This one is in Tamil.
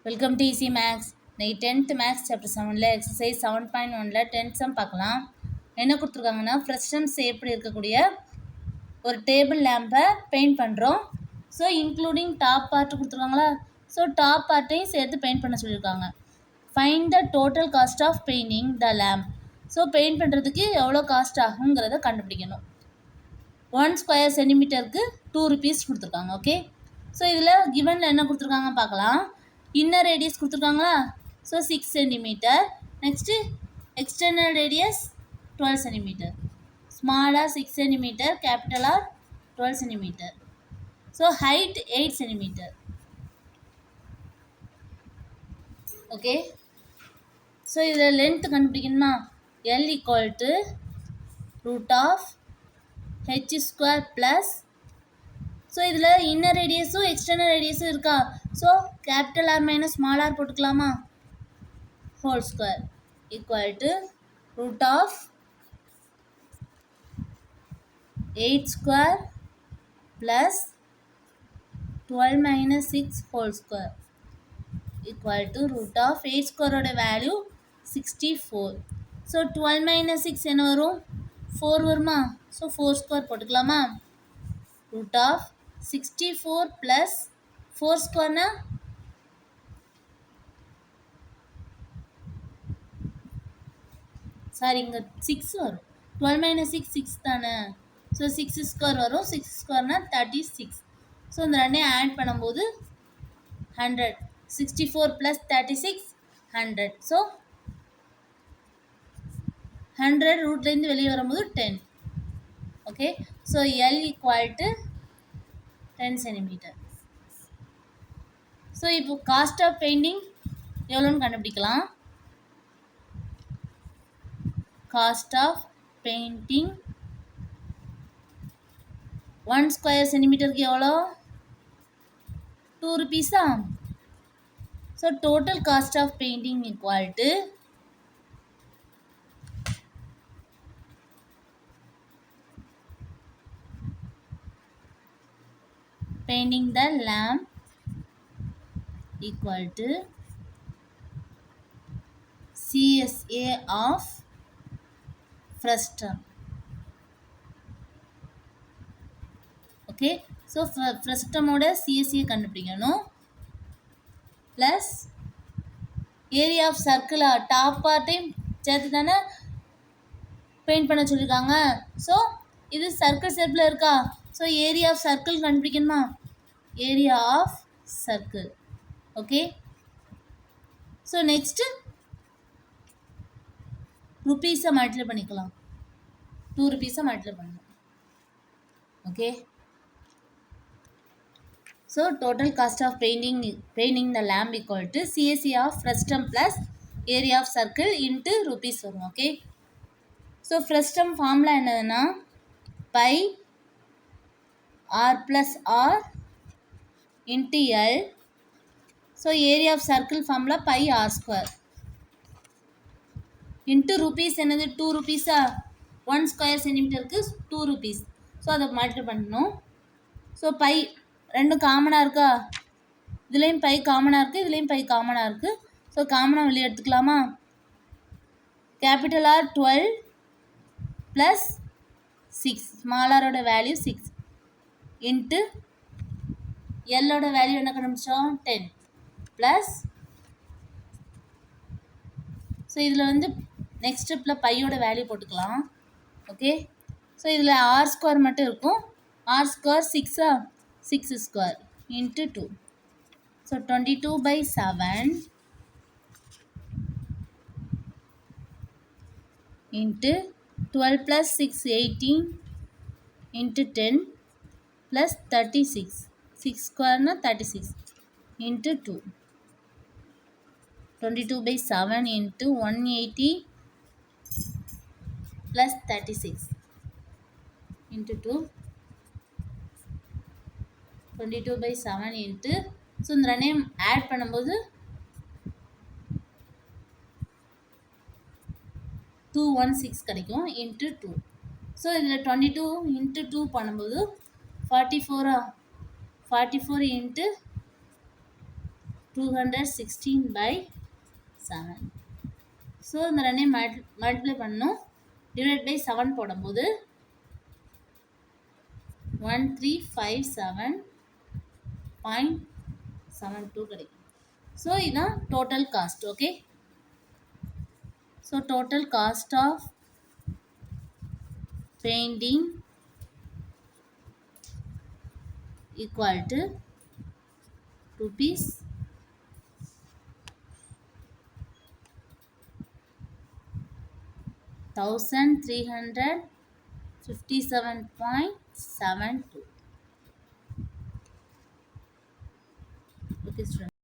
Welcome to easy maths. இன்னைக்கு 10th மேக்ஸ் சாப்டர் 7ல் எக்ஸசைஸ் 7.1ல் 10th சம் பார்க்கலாம். என்ன கொடுத்துருக்காங்கன்னா ஃப்ரெஸ்டம் ஷேப்பில் இருக்கக்கூடிய ஒரு டேபிள் லேம்பை பெயிண்ட் பண்ணுறோம். ஸோ இன்க்ளூடிங் டாப் பார்ட்டு கொடுத்துருக்காங்களா, ஸோ டாப் பார்ட்டையும் சேர்த்து பெயிண்ட் பண்ண சொல்லியிருக்காங்க. Find the total cost of painting the lamp. So paint பண்ணுறதுக்கு எவ்வளோ காஸ்ட் ஆகுங்கிறத கண்டுபிடிக்கணும். 1 ஸ்கொயர் சென்டிமீட்டருக்கு 2 rupees கொடுத்துருக்காங்க. ஓகே, ஸோ இதில் கிவனில் என்ன கொடுத்துருக்காங்க பார்க்கலாம். இன்னர் ரேடியஸ் கொடுத்துருக்காங்களா, so 6 centimetre. Next external radius 12 centimetre. ஸ்மாலாக 6 சென்டிமீட்டர், கேபிட்டலாக 12 centimetre. So height 8 centimetre. Okay, so இதில் லென்த் கண்டுபிடிக்கணுமா, L equal to √h² plus. So இதில் இன்னர் ரேடியஸும் எக்ஸ்டர்னல் ரேடியஸும் இருக்கா, so capital R minus small r போட்டுக்கலாமா, whole square equal to √8² plus 12 minus 6 whole square equal to √8² value 64. So 12 minus 6 என்ன வரும், 4 வருமா, ஸோ 4² போட்டுக்கலாமா. √64 ப்ளஸ் 4² சாரி இங்கே 6 வரும். 12 minus 6 6 தானே, ஸோ 6² வரும். 6² 36. ஸோ இந்த ரெண்டையும் ஆட் பண்ணும்போது 100. 64 ப்ளஸ் 36 100. ஸோ 100 ரூட்லேருந்து வெளியே வரும்போது 10. Okay, so L equal to 10 centimetre. So இப்போ காஸ்ட் ஆஃப் பெயிண்டிங் எவ்வளோன்னு கண்டுபிடிக்கலாம். காஸ்ட் ஆஃப் பெயிண்டிங் 1 ஸ்கொயர் சென்டிமீட்டருக்கு எவ்வளோ, 2 rupees. So total cost of painting equal to painting the lamp equal to CSA of frustum. Okay, so ஃப்ரஸ்டமோட CSA கண்டுபிடிக்கணும். ப்ளஸ் ஏரியா ஆஃப் சர்க்கிளா, டாப் பார்ட்டையும் சேர்த்து தானே பெயிண்ட் பண்ண சொல்லியிருக்காங்க. ஸோ இது சர்க்கிள் ஷேப்பில் இருக்கா, ஸோ ஏரியா ஆஃப் சர்க்கிள் கண்டுபிடிக்கணுமா, area of circle. Okay, so next ருப்பீஸை மல்டிப்ளை பண்ணிக்கலாம். 2 rupees மல்டிப்ளை பண்ணணும். Okay, so total cost of painting the lamp equal to CSA of frustum plus area of circle into rupees வரும். ஓகே, ஸோ ஃப்ரஸ்டம் ஃபார்முலா என்னதுன்னா pi R plus r into l. So area of circle formula pi r² into rupees என்னது 2 rupees. 1 ஸ்கொயர் சென்டிமீட்டருக்கு 2 rupees. ஸோ அதை மல்டிப்ளை பண்ணணும். ஸோ பை ரெண்டும் காமனாக இருக்கா, இதுலேயும் பை காமனாக இருக்குது, இதுலேயும் பை காமனாக இருக்குது. ஸோ காமனாக வெளியே எடுத்துக்கலாமா. கேபிட்டல் ஆர் 12 ப்ளஸ் 6, ஸ்மால் ஆரோட வேல்யூ 6 இன்ட்டு எல்லோட வேல்யூ என்ன கண்டுபிடிச்சோம் 10 ப்ளஸ். ஸோ இதில் வந்து நெக்ஸ்ட் ஸ்டெப்பில் பையோட வேல்யூ போட்டுக்கலாம். ஓகே, ஸோ இதில் r² மட்டும் இருக்கும். r² 6² into 2. So 22/7 into 12 + 6 18 into 10 plus 36. 6² 36 into 2. 22/7 into 180 plus 36 into 2. 22/7 into, so இந்த ரெண்டையும் ஆட் பண்ணும்போது 216 கிடைக்கும் இன்ட்டு 2. ஸோ இதில் 22 இன்ட்டு 2 பண்ணும்போது 44 44 இன்ட்டு 216/7. ஸோ இந்த ரெண்டையும் மல்டிப்ளை பண்ணணும். டிவைட் பை 7 போடும்போது 1357.72 கிடைக்கும். ஸோ இதுதான் total cost. Okay, so total cost of painting equal to rupees 1357.72. Okay, students.